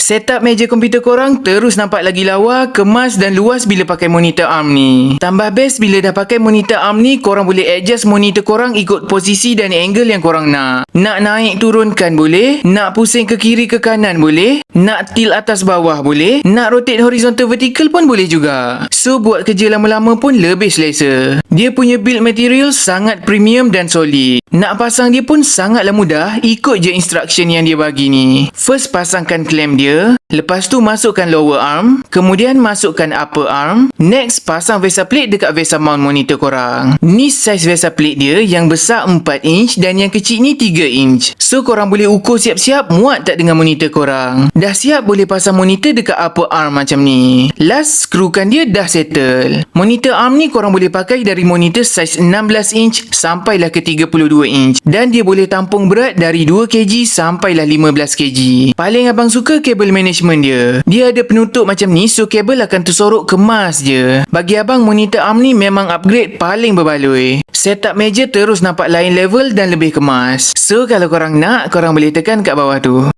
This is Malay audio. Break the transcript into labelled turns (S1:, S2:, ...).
S1: Setup meja komputer korang terus nampak lagi lawa, kemas dan luas bila pakai monitor ARM ni. Tambah best bila dah pakai monitor ARM ni, korang boleh adjust monitor korang ikut posisi dan angle yang korang nak. Nak naik turunkan boleh, nak pusing ke kiri ke kanan boleh, nak tilt atas bawah boleh, nak rotate horizontal vertical pun boleh juga. So buat kerja lama-lama pun lebih selesa. Dia punya build material sangat premium dan solid. Nak pasang dia pun sangatlah mudah, ikut je instruction yang dia bagi ni. First pasangkan clamp dia, lepas tu masukkan lower arm, kemudian masukkan upper arm. Next pasang VESA plate dekat VESA mount monitor korang. Ni saiz VESA plate dia, yang besar 4 inch dan yang kecil ni 3 inch. So korang boleh ukur siap-siap muat tak dengan monitor korang. Dah siap boleh pasang monitor dekat upper arm macam ni. Last screwkan dia dah settle. Monitor arm ni korang boleh pakai dari monitor saiz 16 inch sampailah ke 32 inch. Dan dia boleh tampung berat dari 2 kg sampailah 15 kg. Paling abang suka kabel management dia. Dia ada penutup macam ni, so kabel akan tersorok kemas je. Bagi abang monitor ARM ni memang upgrade paling berbaloi. Setup meja terus nampak lain level dan lebih kemas. So kalau korang nak, korang boleh tekan kat bawah tu.